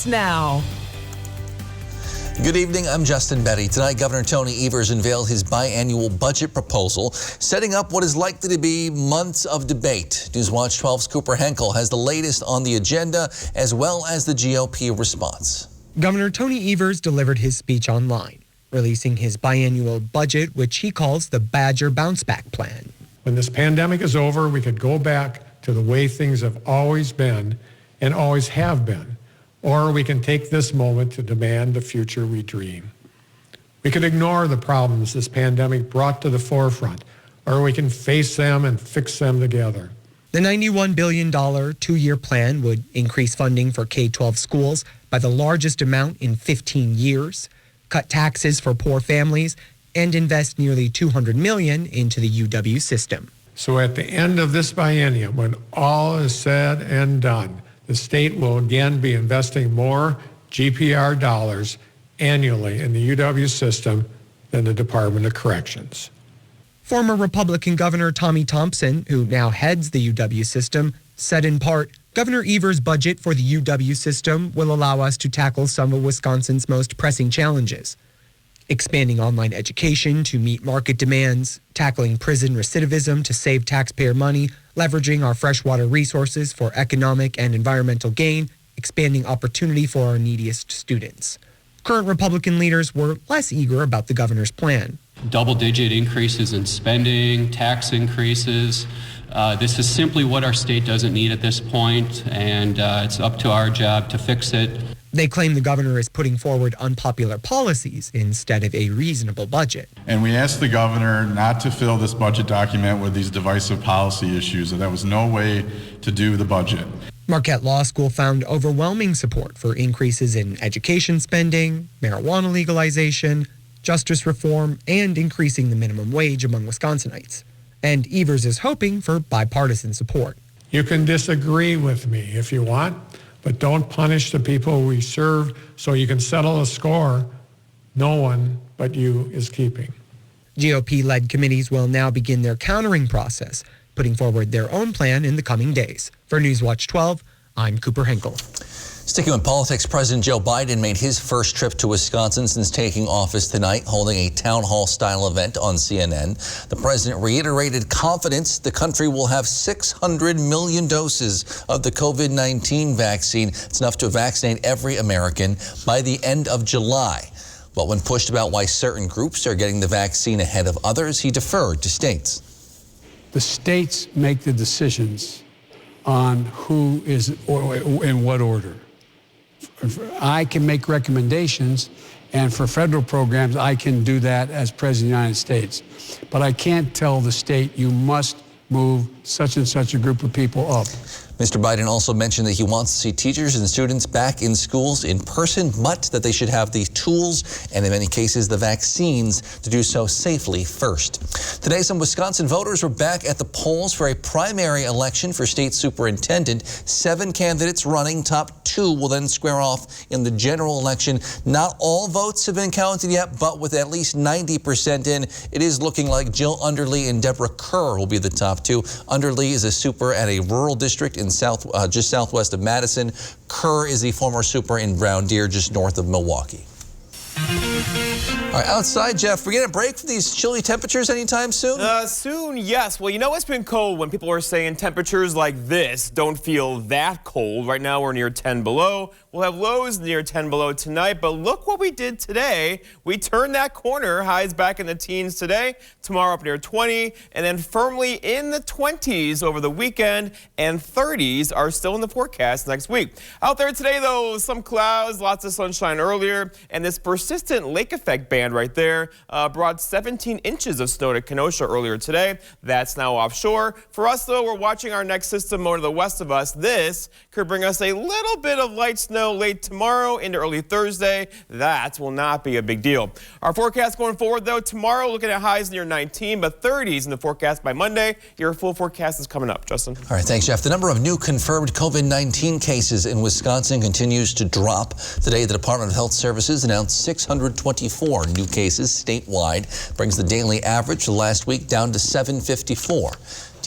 Now. Good evening, I'm Justin Betty. Tonight, Governor Tony Evers unveiled his biannual budget proposal, setting up what is likely to be months of debate. Newswatch 12's Cooper Henkel has the latest on the agenda, as well as the GOP response. Governor Tony Evers delivered his speech online, releasing his biannual budget, which he calls the Badger Bounce Back Plan. When this pandemic is over, we could go back to the way things have always been and always have been. Or we can take this moment to demand the future we dream. We could ignore the problems this pandemic brought to the forefront, or we can face them and fix them together. The $91 billion two-year plan would increase funding for K-12 schools by the largest amount in 15 years, cut taxes for poor families, and invest nearly $200 million into the UW system. So at the end of this biennium, when all is said and done, the state will again be investing more GPR dollars annually in the UW system than the Department of Corrections. Former Republican Governor Tommy Thompson, who now heads the UW system, said in part, Governor Evers' budget for the UW system will allow us to tackle some of Wisconsin's most pressing challenges. Expanding online education to meet market demands, tackling prison recidivism to save taxpayer money, leveraging our freshwater resources for economic and environmental gain, expanding opportunity for our neediest students. Current Republican leaders were less eager about the governor's plan. Double-digit increases in spending, tax increases. This is simply what our state doesn't need at this point, and it's up to our job to fix it. They claim the governor is putting forward unpopular policies instead of a reasonable budget. And we asked the governor not to fill this budget document with these divisive policy issues, and that was no way to do the budget. Marquette Law School found overwhelming support for increases in education spending, marijuana legalization, justice reform, and increasing the minimum wage among Wisconsinites. And Evers is hoping for bipartisan support. You can disagree with me if you want, but don't punish the people we serve so you can settle a score no one but you is keeping. GOP-led committees will now begin their countering process, putting forward their own plan in the coming days. For Newswatch 12, I'm Cooper Henkel. Sticking with politics, President Joe Biden made his first trip to Wisconsin since taking office tonight, holding a town hall-style event on CNN. The president reiterated confidence the country will have 600 million doses of the COVID-19 vaccine. It's enough to vaccinate every American by the end of July. But when pushed about why certain groups are getting the vaccine ahead of others, he deferred to states. The states make the decisions on who is or in what order. I can make recommendations, and for federal programs, I can do that as President of the United States. But I can't tell the state, you must move such and such a group of people up. Mr. Biden also mentioned that he wants to see teachers and students back in schools in person, but that they should have the tools and in many cases the vaccines to do so safely first. Today, some Wisconsin voters were back at the polls for a primary election for state superintendent. 7 candidates running. Top 2 will then square off in the general election. Not all votes have been counted yet, but with at least 90% in, it is looking like Jill Underly and Deborah Kerr will be the top 2. Underly is a super at a rural district in just southwest of Madison. Kerr is the former super in Brown Deer, just north of Milwaukee. All right, outside, Jeff, we're getting a break from these chilly temperatures anytime soon? Soon, yes. Well, you know it's been cold when people are saying temperatures like this don't feel that cold. Right now we're near 10 below. We'll have lows near 10 below tonight, but look what we did today. We turned that corner, highs back in the teens today, tomorrow up near 20, and then firmly in the 20s over the weekend, and 30s are still in the forecast next week. Out there today, though, some clouds, lots of sunshine earlier, and this persistent lake effect band right there brought 17 inches of snow to Kenosha earlier today. That's now offshore. For us, though, we're watching our next system more to the west of us. This could bring us a little bit of light snow late tomorrow into early Thursday. That will not be a big deal. Our forecast going forward, though, tomorrow looking at highs near 19, but 30s in the forecast by Monday. Your full forecast is coming up. Justin. All right, thanks, Jeff. The number of new confirmed COVID-19 cases in Wisconsin continues to drop. Today, the Department of Health Services announced 624 new cases statewide, brings the daily average for last week down to 754.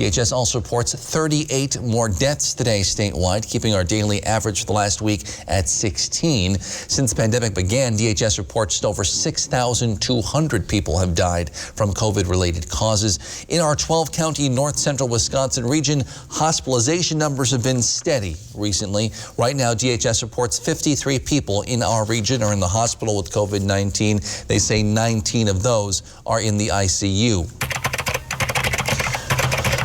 DHS also reports 38 more deaths today statewide, keeping our daily average for the last week at 16. Since the pandemic began, DHS reports just over 6,200 people have died from COVID-related causes. In our 12-county north central Wisconsin region, hospitalization numbers have been steady recently. Right now, DHS reports 53 people in our region are in the hospital with COVID-19. They say 19 of those are in the ICU.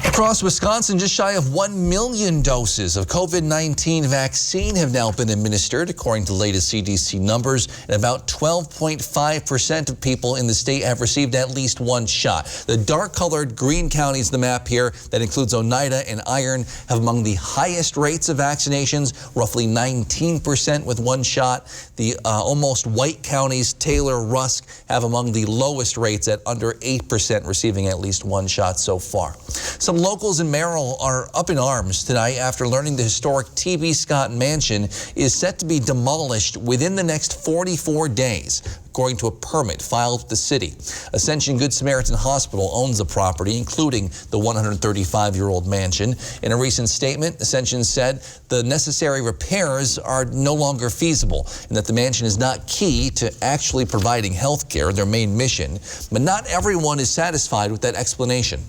Across Wisconsin, just shy of 1 million doses of COVID-19 vaccine have now been administered, according to the latest CDC numbers, and about 12.5% of people in the state have received at least one shot. The dark-colored green counties, the map here, that includes Oneida and Iron, have among the highest rates of vaccinations, roughly 19% with one shot. The almost white counties, Taylor, Rusk, have among the lowest rates at under 8% receiving at least one shot so far. Some locals in Merrill are up in arms tonight after learning the historic T.B. Scott Mansion is set to be demolished within the next 44 days, according to a permit filed with the city. Ascension Good Samaritan Hospital owns the property, including the 135-year-old mansion. In a recent statement, Ascension said the necessary repairs are no longer feasible and that the mansion is not key to actually providing health care, their main mission. But not everyone is satisfied with that explanation.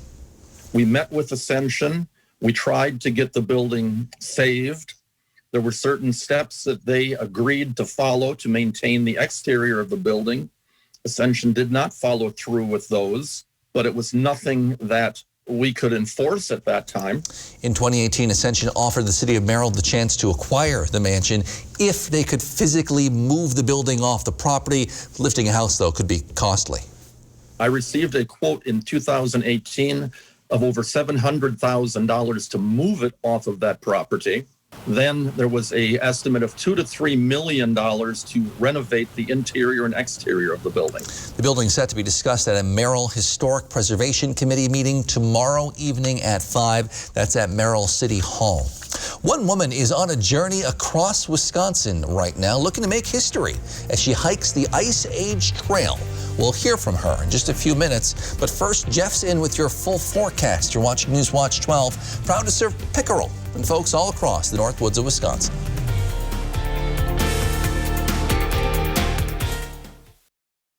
We met with Ascension. We tried to get the building saved. There were certain steps that they agreed to follow to maintain the exterior of the building. Ascension did not follow through with those, but it was nothing that we could enforce at that time. In 2018, Ascension offered the city of Merrill the chance to acquire the mansion if they could physically move the building off the property. Lifting a house, though, could be costly. I received a quote in 2018 of over $700,000 to move it off of that property. Then there was an estimate of $2 to $3 million to renovate the interior and exterior of the building. The building is set to be discussed at a Merrill Historic Preservation Committee meeting tomorrow evening at 5. That's at Merrill City Hall. One woman is on a journey across Wisconsin right now, looking to make history as she hikes the Ice Age Trail. We'll hear from her in just a few minutes. But first, Jeff's in with your full forecast. You're watching News Watch 12, proud to serve pickerel and folks all across the North Woods of Wisconsin.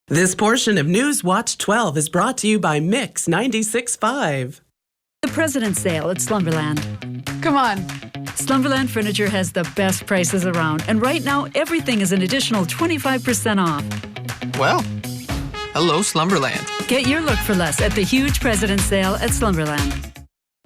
This portion of News Watch 12 is brought to you by Mix 96.5. The President's Sale at Slumberland. Come on. Slumberland Furniture has the best prices around, and right now everything is an additional 25% off. Well, hello, Slumberland. Get your look for less at the huge President's Sale at Slumberland.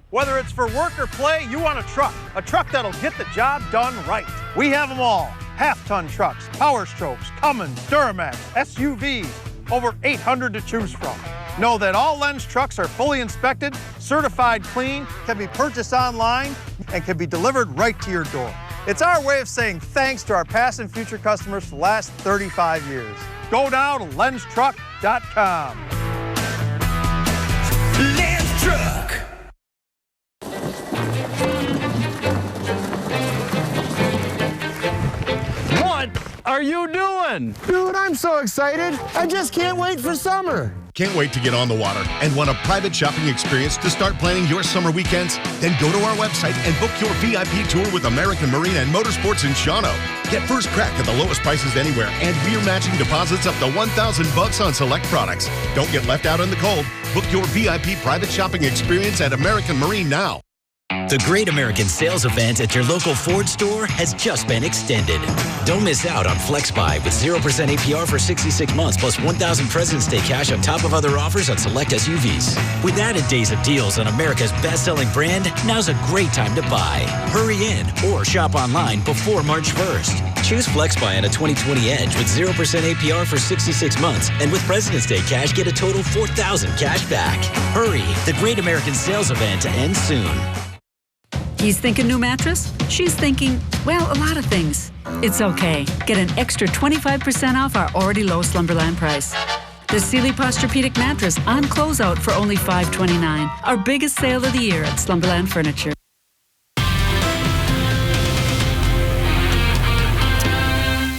Whether it's for work or play, you want a truck that'll get the job done right. We have them all. Half-ton trucks, POWERSTROKES, CUMMINS, DURAMAX, SUVs, over 800 to choose from. Know that all Lens trucks are fully inspected, certified clean, can be purchased online, and can be delivered right to your door. It's our way of saying thanks to our past and future customers for the last 35 years. Go now to lenstruck.com. Lens Truck. What are you doing? Dude, I'm so excited. I just can't wait for summer. Can't wait to get on the water and want a private shopping experience to start planning your summer weekends? Then go to our website and book your VIP tour with American Marine and Motorsports in Shawano. Get first crack at the lowest prices anywhere, and we're matching deposits up to $1,000 on select products. Don't get left out in the cold. Book your VIP private shopping experience at American Marine now. The Great American Sales Event at your local Ford store has just been extended. Don't miss out on FlexBuy with 0% APR for 66 months plus $1,000 President's Day cash on top of other offers on select SUVs. With added days of deals on America's best-selling brand, now's a great time to buy. Hurry in or shop online before March 1st. Choose FlexBuy on a 2020 Edge with 0% APR for 66 months, and with President's Day cash, get a total $4,000 cash back. Hurry! The Great American Sales Event ends soon. He's thinking new mattress? She's thinking, well, a lot of things. It's okay. Get an extra 25% off our already low Slumberland price. The Sealy Posturepedic mattress on closeout for only $529. Our biggest sale of the year at Slumberland Furniture.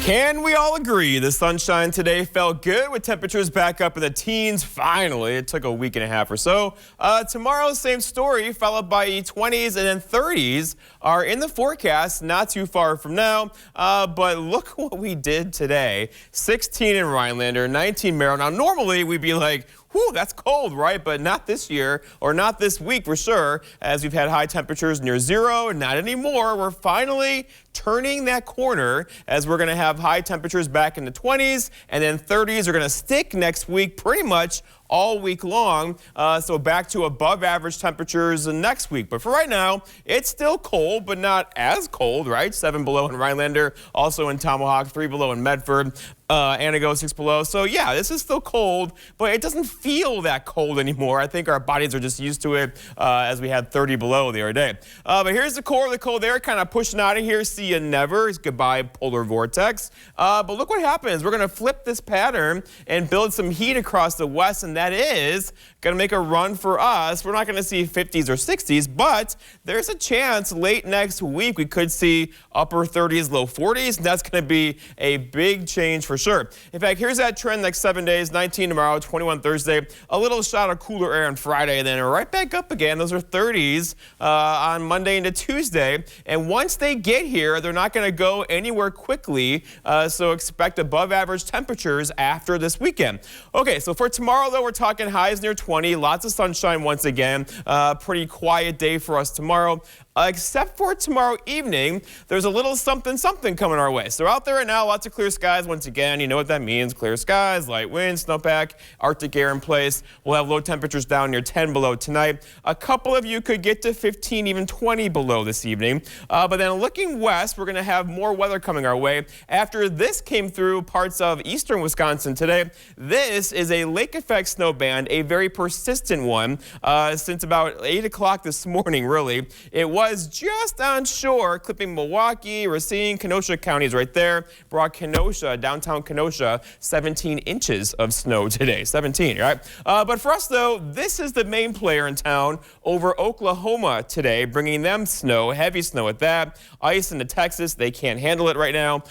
Can we all agree the sunshine today felt good with temperatures back up in the teens? Finally, it took a week and a half or so. Tomorrow, same story, followed by 20s and then 30s are in the forecast, not too far from now. But look what we did today. 16 in Rhinelander, 19 Merrill. Now, normally we'd be like, whew, that's cold, right? But not this year, or not this week for sure, as we've had high temperatures near zero. Not anymore. We're finally turning that corner as we're going to have high temperatures back in the 20s, and then 30s are going to stick next week pretty much all week long, so back to above average temperatures next week. But for right now, it's still cold, but not as cold, right? 7 below in Rhinelander, also in Tomahawk, 3 below in Medford, Antigo, 6 below. So yeah, this is still cold, but it doesn't feel that cold anymore. I think our bodies are just used to it as we had 30 below the other day. But here's the core of the cold air kind of pushing out of here. See you never. It's goodbye polar vortex. But look what happens. We're going to flip this pattern and build some heat across the west, and that is going to make a run for us. We're not going to see 50s or 60s, but there's a chance late next week we could see upper 30s, low 40s. And that's going to be a big change for sure. In fact, here's that trend next 7 days, 19 tomorrow, 21 Thursday, a little shot of cooler air on Friday, and then right back up again. Those are 30s on Monday into Tuesday. And once they get here, they're not going to go anywhere quickly, so expect above average temperatures after this weekend. Okay, so for tomorrow, though, we're talking highs near 20, lots of sunshine once again. Pretty quiet day for us tomorrow. Except for tomorrow evening, there's a little something coming our way. So out there right now, lots of clear skies. Once again, you know what that means. Clear skies, light winds, snowpack, Arctic air in place. We'll have low temperatures down near 10 below tonight. A couple of you could get to 15, even 20 below this evening. But then looking west, we're going to have more weather coming our way. After this came through parts of eastern Wisconsin today, this is a lake effect snow band, a very persistent one since about 8 o'clock this morning, really. It was just on shore, clipping Milwaukee, Racine, Kenosha counties right there. Brought Kenosha, downtown Kenosha, 17 inches of snow today. 17, right? But for us, though, this is the main player in town over Oklahoma today, bringing them snow, heavy snow at that. Ice into Texas, they can't handle it right now.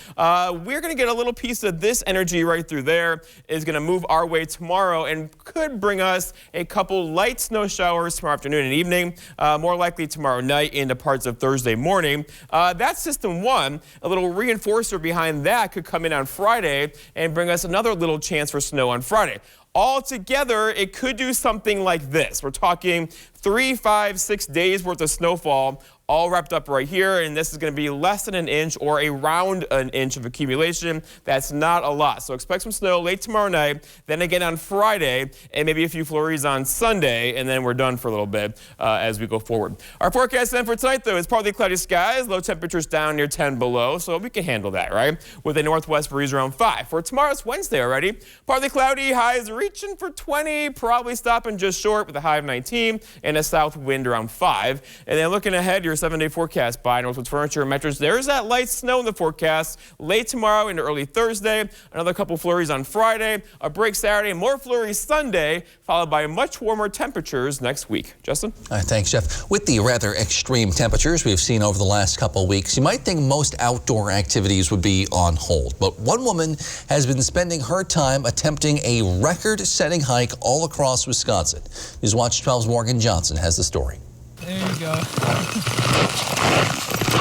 We're going to get a little piece of this energy right through there. Is going to move our way tomorrow and could bring us a couple light snow showers tomorrow afternoon and evening, more likely tomorrow night into parts of Thursday morning. That's system one. A little reinforcer behind that could come in on Friday and bring us another little chance for snow on Friday. Altogether, it could do something like this. We're talking 3, 5, 6 days worth of snowfall, all wrapped up right here, and this is going to be less than an inch or around an inch of accumulation. That's not a lot. So expect some snow late tomorrow night, then again on Friday, and maybe a few flurries on Sunday, and then we're done for a little bit as we go forward. Our forecast then for tonight, though, is partly cloudy skies, low temperatures down near 10 below, so we can handle that, right? With a northwest breeze around 5. For tomorrow, it's Wednesday already. Partly cloudy, highs reaching for 20, probably stopping just short with a high of 19, and a south wind around 5. And then looking ahead, your 7-day forecast by Northwoods Furniture and Mattress. There's that light snow in the forecast late tomorrow into early Thursday. Another couple flurries on Friday, a break Saturday, more flurries Sunday, followed by much warmer temperatures next week. Justin? Thanks, Jeff. With the rather extreme temperatures we've seen over the last couple of weeks, you might think most outdoor activities would be on hold. But one woman has been spending her time attempting a record-setting hike all across Wisconsin. News Watch 12's Morgan Johnson has the story. There you go.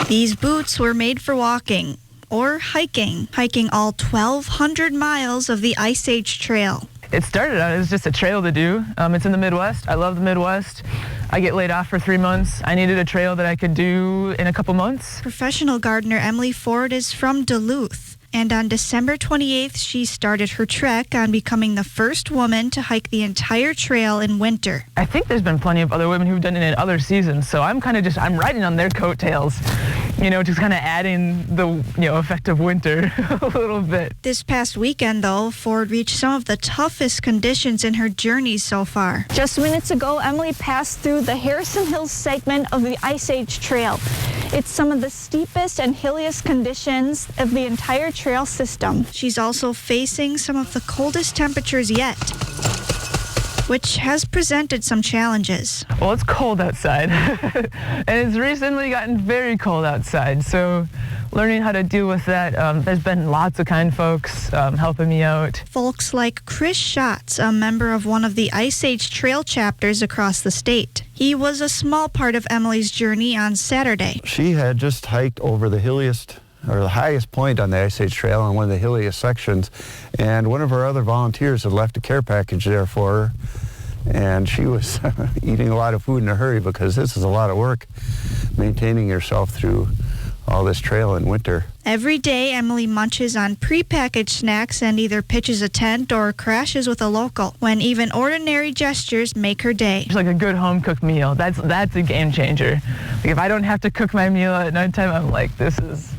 These boots were made for walking or hiking all 1,200 miles of the Ice Age Trail. It started out as just a trail to do. It's in the Midwest. I love the Midwest. I get laid off for 3 months. I needed a trail that I could do in a couple months. Professional gardener Emily Ford is from Duluth. And on December 28th, she started her trek on becoming the first woman to hike the entire trail in winter. I think there's been plenty of other women who've done it in other seasons, so I'm kind of I'm riding on their coattails, just kind of adding the, effect of winter a little bit. This past weekend, though, Ford reached some of the toughest conditions in her journey so far. Just minutes ago, Emily passed through the Harrison Hills segment of the Ice Age Trail. It's some of the steepest and hilliest conditions of the entire trail system. She's also facing some of the coldest temperatures yet. which has presented some challenges. Well, it's cold outside, and it's recently gotten very cold outside, so learning how to deal with that, there's been lots of kind folks helping me out. Folks like Chris Schatz, a member of one of the Ice Age Trail chapters across the state. He was a small part of Emily's journey on Saturday. She had just hiked over the hilliest, or the highest point on the Ice Age Trail on one of the hilliest sections, and one of our other volunteers had left a care package there for her, and she was eating a lot of food in a hurry because this is a lot of work, maintaining yourself through all this trail in winter. Every day, Emily munches on prepackaged snacks and either pitches a tent or crashes with a local, when even ordinary gestures make her day. It's like a good home-cooked meal. That's a game changer. Like if I don't have to cook my meal at nighttime, I'm like, this is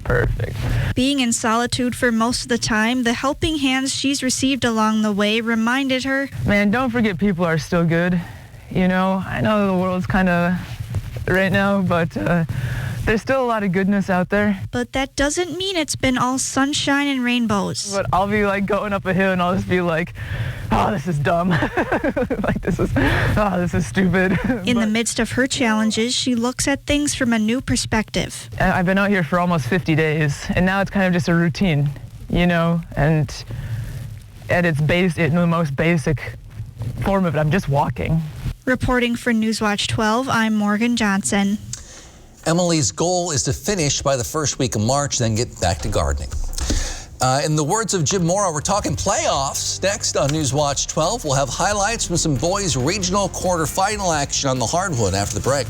perfect. Being in solitude for most of the time, the helping hands she's received along the way reminded her, man, don't forget people are still good. You know, I know the world's kind of right now, but there's still a lot of goodness out there. But that doesn't mean it's been all sunshine and rainbows. But I'll be like going up a hill and I'll just be like, oh, this is dumb. Like this is stupid. In the midst of her challenges, she looks at things from a new perspective. I've been out here for almost 50 days, and now it's kind of just a routine, you know, and at its base, in the most basic form of it, I'm just walking. Reporting for Newswatch 12, I'm Morgan Johnson. Emily's goal is to finish by the first week of March, then get back to gardening. In the words of Jim Morrow, we're talking playoffs. Next on Newswatch 12, we'll have highlights from some boys' regional quarterfinal action on the hardwood after the break.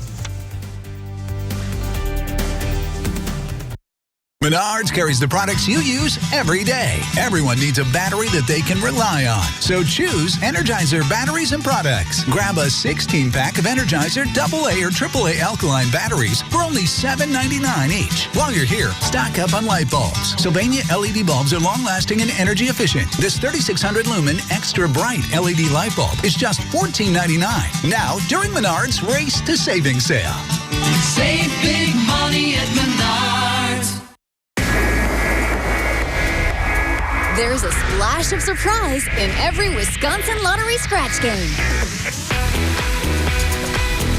Menards carries the products you use every day. Everyone needs a battery that they can rely on. So choose Energizer batteries and products. Grab a 16-pack of Energizer AA or AAA alkaline batteries for only $7.99 each. While you're here, stock up on light bulbs. Sylvania LED bulbs are long-lasting and energy efficient. This 3600 lumen extra bright LED light bulb is just $14.99. Now, during Menards Race to Savings Sale. Save big money at Menards. There's a splash of surprise in every Wisconsin Lottery scratch game.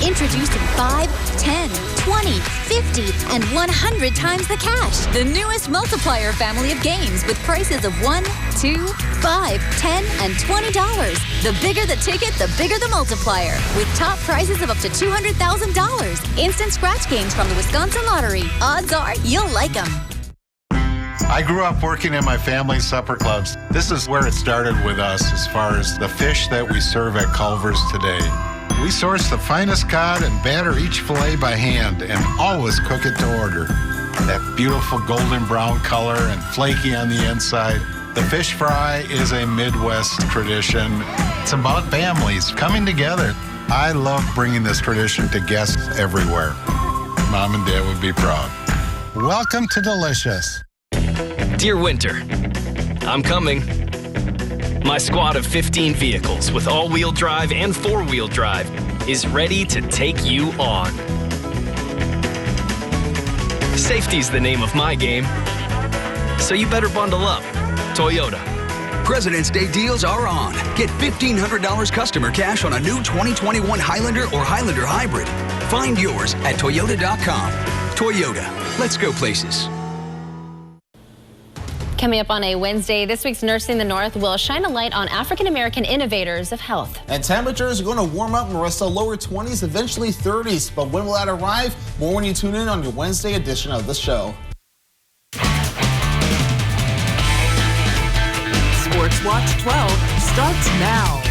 Introducing 5, 10, 20, 50, and 100 times the cash. The newest multiplier family of games with prices of $1, $2, $5, $10, and $20. The bigger the ticket, the bigger the multiplier. With top prizes of up to $200,000. Instant scratch games from the Wisconsin Lottery. Odds are you'll like them. I grew up working in my family's supper clubs. This is where it started with us as far as the fish that we serve at Culver's today. We source the finest cod and batter each fillet by hand and always cook it to order. That beautiful golden brown color and flaky on the inside. The fish fry is a Midwest tradition. It's about families coming together. I love bringing this tradition to guests everywhere. Mom and Dad would be proud. Welcome to Delicious. Dear Winter, I'm coming. My squad of 15 vehicles with all-wheel drive and four-wheel drive is ready to take you on. Safety's the name of my game, so you better bundle up. Toyota. President's Day deals are on. Get $1,500 customer cash on a new 2021 Highlander or Highlander Hybrid. Find yours at Toyota.com. Toyota, let's go places. Coming up on a Wednesday, this week's Nursing the North will shine a light on African-American innovators of health. And temperatures are going to warm up, Marissa, lower 20s, eventually 30s. But when will that arrive? More when you tune in on your Wednesday edition of the show. Sports Watch 12 starts now.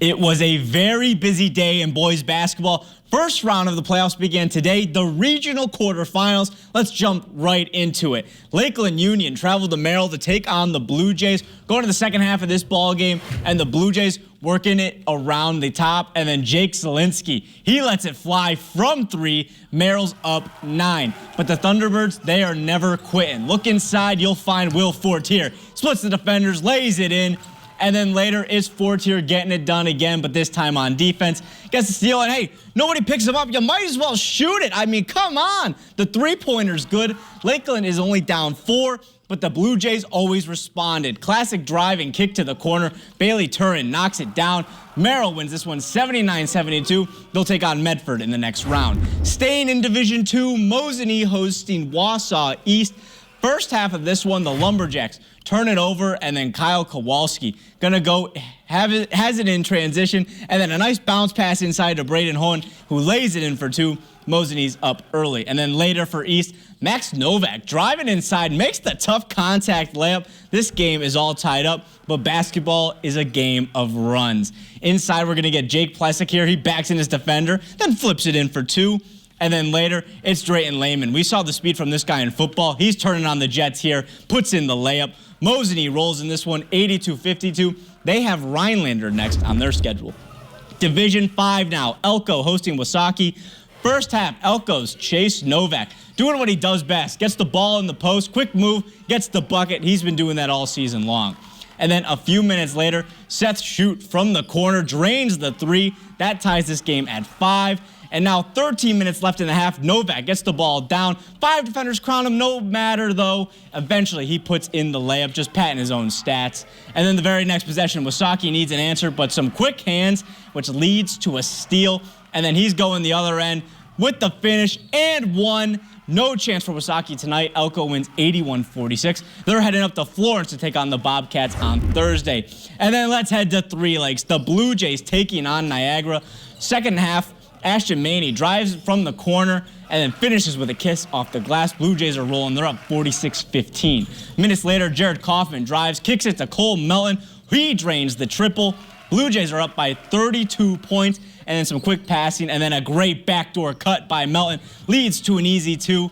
It was a very busy day in boys basketball. First round of the playoffs began today, the regional quarterfinals. Let's jump right into it. Lakeland Union traveled to Merrill to take on the Blue Jays. Going to the second half of this ball game, and the Blue Jays working it around the top, and then Jake Zielinski, he lets it fly from 3. Merrill's up 9. But the Thunderbirds, they are never quitting. Look inside, you'll find Will Fortier. Splits the defenders, lays it in, And then later, it's Fortier getting it done again, but this time on defense. Gets the steal, and hey, nobody picks him up. You might as well shoot it. I mean, come on. The three-pointer's good. Lakeland is only down 4, but the Blue Jays always responded. Classic drive and kick to the corner. Bailey Turin knocks it down. Merrill wins this one 79-72. They'll take on Medford in the next round. Staying in Division II, Mosinee hosting Wausau East. First half of this one, the Lumberjacks turn it over, and then Kyle Kowalski gonna go has it in transition, and then a nice bounce pass inside to Braden Hohen, who lays it in for 2. Mosinee's up early. And then later for East, Max Novak driving inside, makes the tough contact layup. This game is all tied up, but basketball is a game of runs. Inside, we're gonna get Jake Plessick here. He backs in his defender, then flips it in for 2. And then later, it's Drayton Lehman. We saw the speed from this guy in football. He's turning on the Jets here, puts in the layup. Mosinee rolls in this one, 82-52. They have Rhinelander next on their schedule. Division 5 now, Elko hosting Wasaki. First half, Elko's Chase Novak doing what he does best. Gets the ball in the post, quick move, gets the bucket. He's been doing that all season long. And then a few minutes later, Seth Shute from the corner drains the 3. That ties this game at 5. And now 13 minutes left in the half. Novak gets the ball down. 5 defenders crown him. No matter, though. Eventually, he puts in the layup, just patting his own stats. And then the very next possession, Wasaki needs an answer, but some quick hands, which leads to a steal. And then he's going the other end with the finish and 1. No chance for Wasaki tonight. Elko wins 81-46. They're heading up to Florence to take on the Bobcats on Thursday. And then let's head to Three Lakes. The Blue Jays taking on Niagara. Second half, Ashton Maney drives from the corner and then finishes with a kiss off the glass. Blue Jays are rolling. They're up 46-15. Minutes later, Jared Kaufman drives, kicks it to Cole Melton. He drains the triple. Blue Jays are up by 32 points, and then some quick passing, and then a great backdoor cut by Melton leads to an easy 2.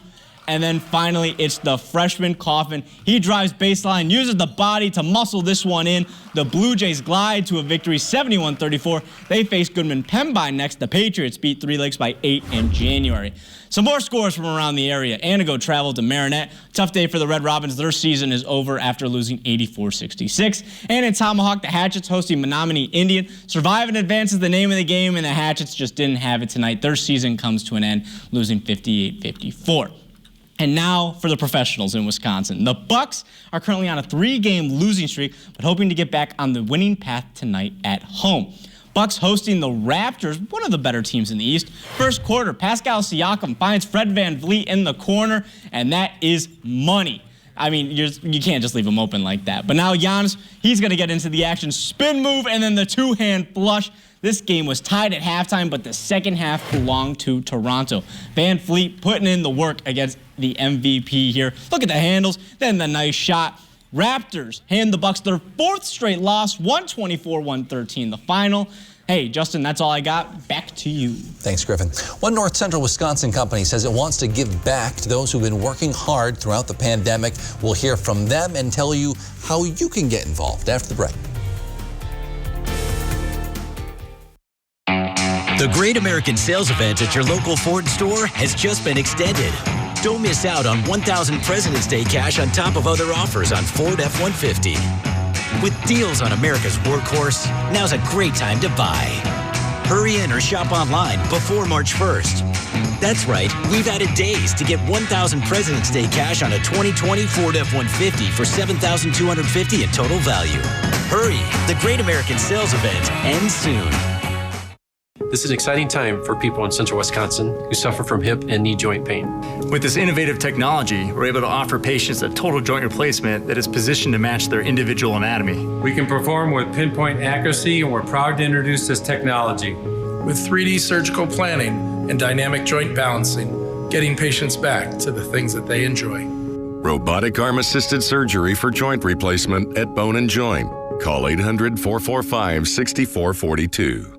And then finally, it's the freshman Kaufman. He drives baseline, uses the body to muscle this one in. The Blue Jays glide to a victory, 71-34. They face Goodman Pembine next. The Patriots beat Three Lakes by 8 in January. Some more scores from around the area. Antigo traveled to Marinette. Tough day for the Red Robins. Their season is over after losing 84-66. And in Tomahawk, the Hatchets hosting Menominee Indian. Survive and advance is the name of the game, and the Hatchets just didn't have it tonight. Their season comes to an end, losing 58-54. And now for the professionals in Wisconsin. The Bucks are currently on a 3-game losing streak, but hoping to get back on the winning path tonight at home. Bucks hosting the Raptors, one of the better teams in the East. First quarter, Pascal Siakam finds Fred VanVleet in the corner, and that is money. I mean, you can't just leave him open like that. But now Giannis, he's going to get into the action. Spin move and then the 2-hand flush. This game was tied at halftime, but the second half belonged to Toronto. VanVleet putting in the work against the MVP here. Look at the handles, then the nice shot. Raptors hand the Bucks their 4th straight loss, 124-113 the final. Hey, Justin, that's all I got. Back to you. Thanks, Griffin. One North Central Wisconsin company says it wants to give back to those who've been working hard throughout the pandemic. We'll hear from them and tell you how you can get involved after the break. The Great American Sales Event at your local Ford store has just been extended. Don't miss out on 1,000 President's Day cash on top of other offers on Ford F-150. With deals on America's workhorse, now's a great time to buy. Hurry in or shop online before March 1st. That's right, we've added days to get 1,000 President's Day cash on a 2020 Ford F-150 for $7,250 in total value. Hurry, the Great American Sales Event ends soon. This is an exciting time for people in central Wisconsin who suffer from hip and knee joint pain. With this innovative technology, we're able to offer patients a total joint replacement that is positioned to match their individual anatomy. We can perform with pinpoint accuracy, and we're proud to introduce this technology. With 3D surgical planning and dynamic joint balancing, getting patients back to the things that they enjoy. Robotic arm-assisted surgery for joint replacement at Bone & Joint. Call 800-445-6442.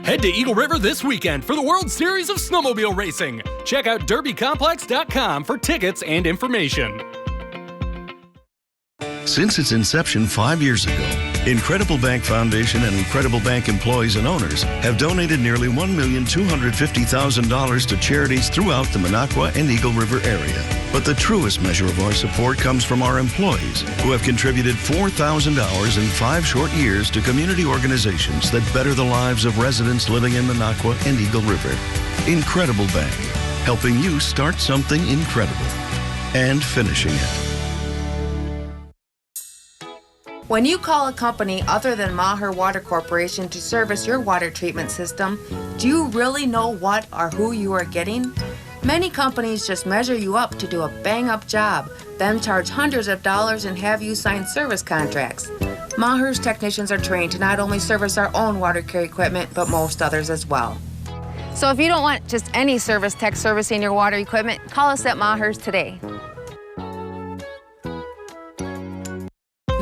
Head to Eagle River this weekend for the World Series of Snowmobile Racing. Check out derbycomplex.com for tickets and information. Since its inception 5 years ago, Incredible Bank Foundation and Incredible Bank employees and owners have donated nearly $1,250,000 to charities throughout the Minocqua and Eagle River area. But the truest measure of our support comes from our employees, who have contributed $4,000 in 5 short years to community organizations that better the lives of residents living in Minocqua and Eagle River. Incredible Bank, helping you start something incredible and finishing it. When you call a company other than Maher Water Corporation to service your water treatment system, do you really know what or who you are getting? Many companies just measure you up to do a bang-up job, then charge hundreds of dollars and have you sign service contracts. Maher's technicians are trained to not only service our own water care equipment, but most others as well. So if you don't want just any service tech servicing your water equipment, call us at Maher's today.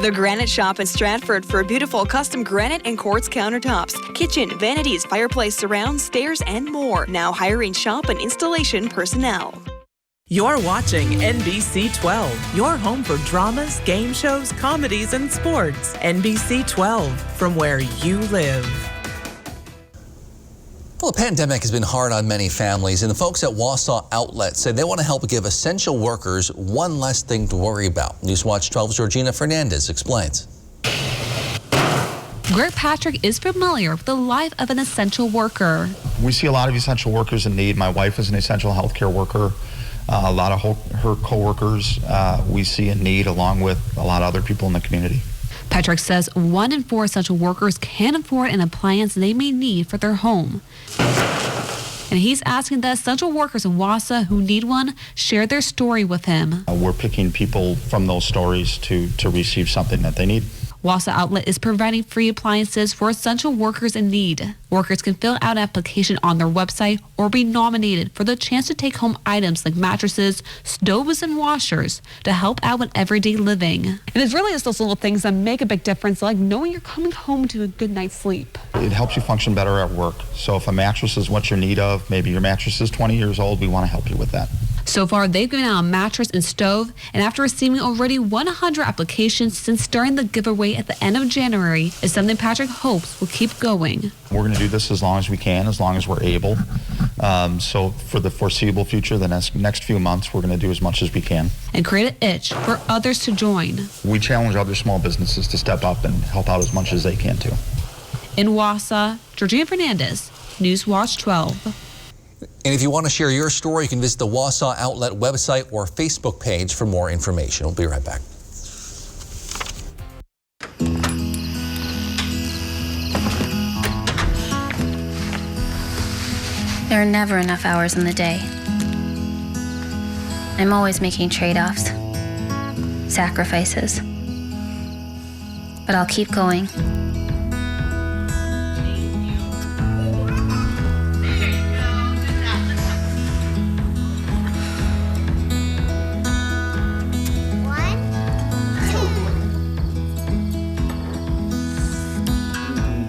The Granite Shop in Stratford for beautiful custom granite and quartz countertops, kitchen, vanities, fireplace surrounds, stairs, and more. Now hiring shop and installation personnel. You're watching NBC 12, your home for dramas, game shows, comedies, and sports. NBC 12, from where you live. Well, the pandemic has been hard on many families, and the folks at Wausau Outlet say they want to help give essential workers one less thing to worry about. Newswatch 12's Georgina Fernandez explains. Greg Patrick is familiar with the life of an essential worker. We see a lot of essential workers in need. My wife is an essential healthcare worker. A lot of her coworkers we see in need, along with a lot of other people in the community. Patrick says 1 in 4 essential workers can't afford an appliance they may need for their home. And he's asking the essential workers in Wausau who need one share their story with him. We're picking people from those stories to receive something that they need. Wausau Outlet is providing free appliances for essential workers in need. Workers can fill out an application on their website or be nominated for the chance to take home items like mattresses, stoves, and washers to help out with everyday living. And it's really just those little things that make a big difference, like knowing you're coming home to a good night's sleep. It helps you function better at work. So if a mattress is what you're in need of, maybe your mattress is 20 years old, we want to help you with that. So far, they've given out a mattress and stove, and after receiving already 100 applications since starting the giveaway at the end of January, is something Patrick hopes will keep going. We're going to do this as long as we can, as long as we're able. So for the foreseeable future, the next few months, we're going to do as much as we can. And create an itch for others to join. We challenge other small businesses to step up and help out as much as they can too. In Wausau, Georgina Fernandez, Newswatch 12. And if you want to share your story, you can visit the Wausau Outlet website or Facebook page for more information. We'll be right back. There are never enough hours in the day. I'm always making trade-offs, sacrifices. But I'll keep going.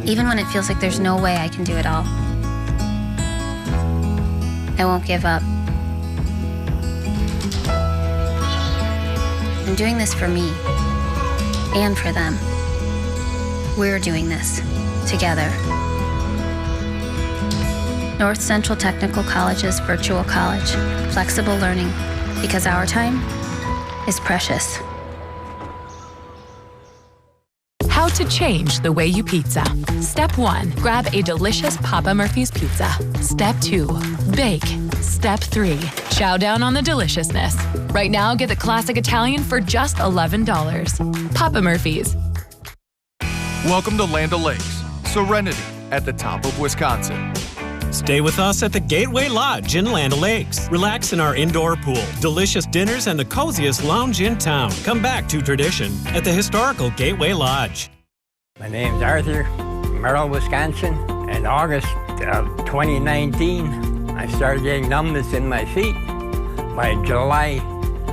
Even when it feels like there's no way I can do it all, I won't give up. I'm doing this for me and for them. We're doing this together. North Central Technical College's virtual college, flexible learning, because our time is precious. How to change the way you pizza. Step 1, grab a delicious Papa Murphy's pizza. Step 2, bake. Step 3, chow down on the deliciousness. Right now, get the classic Italian for just $11. Papa Murphy's. Welcome to Land O'Lakes, Serenity at the top of Wisconsin. Stay with us at the Gateway Lodge in Land O'Lakes. Relax in our indoor pool, delicious dinners, and the coziest lounge in town. Come back to tradition at the historical Gateway Lodge. My name's Arthur, Merrill, Wisconsin. In August of 2019, I started getting numbness in my feet. By July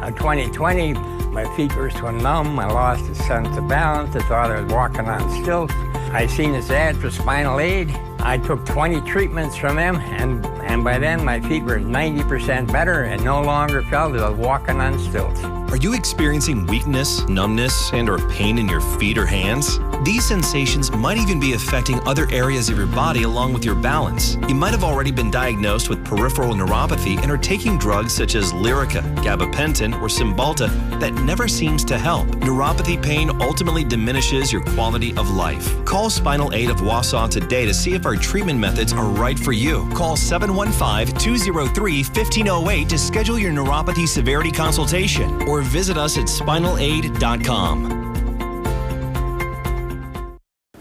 of 2020, my feet were so numb, I lost a sense of balance. I thought I was walking on stilts. I seen this ad for spinal aid. I took 20 treatments from them, and by then my feet were 90% better and no longer felt as I was walking on stilts. Are you experiencing weakness, numbness, and or pain in your feet or hands? These sensations might even be affecting other areas of your body along with your balance. You might have already been diagnosed with peripheral neuropathy and are taking drugs such as Lyrica, gabapentin, or Cymbalta that never seems to help. Neuropathy pain ultimately diminishes your quality of life. Call Spinal Aid of Wausau today to see if our treatment methods are right for you. Call 715-203-1508 to schedule your neuropathy severity consultation or visit us at spinalaid.com.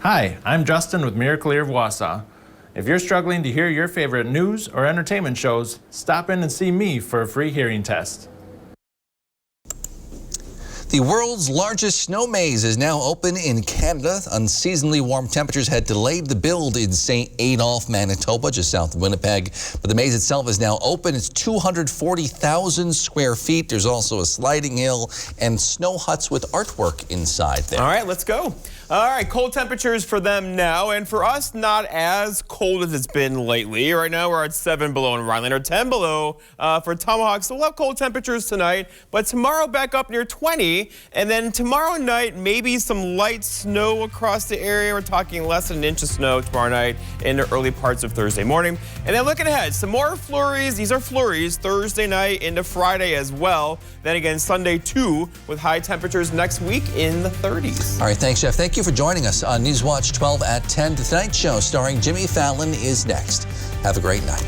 Hi, I'm Justin with Miracle of Wausau. If you're struggling to hear your favorite news or entertainment shows, stop in and see me for a free hearing test. The world's largest snow maze is now open in Canada. Unseasonably warm temperatures had delayed the build in St. Adolphe, Manitoba, just south of Winnipeg. But the maze itself is now open. It's 240,000 square feet. There's also a sliding hill and snow huts with artwork inside there. All right, let's go. All right, cold temperatures for them now, and for us, not as cold as it's been lately. Right now, we're at 7 below in Rhineland, or 10 below for Tomahawk. So we'll have cold temperatures tonight, but tomorrow back up near 20, and then tomorrow night, maybe some light snow across the area. We're talking less than an inch of snow tomorrow night in the early parts of Thursday morning. And then looking ahead, some more flurries. These are flurries Thursday night into Friday as well. Then again, Sunday too, with high temperatures next week in the 30s. All right, thanks, Jeff. Thank you for joining us on Newswatch 12 at 10. The Tonight Show starring Jimmy Fallon is next. Have a great night.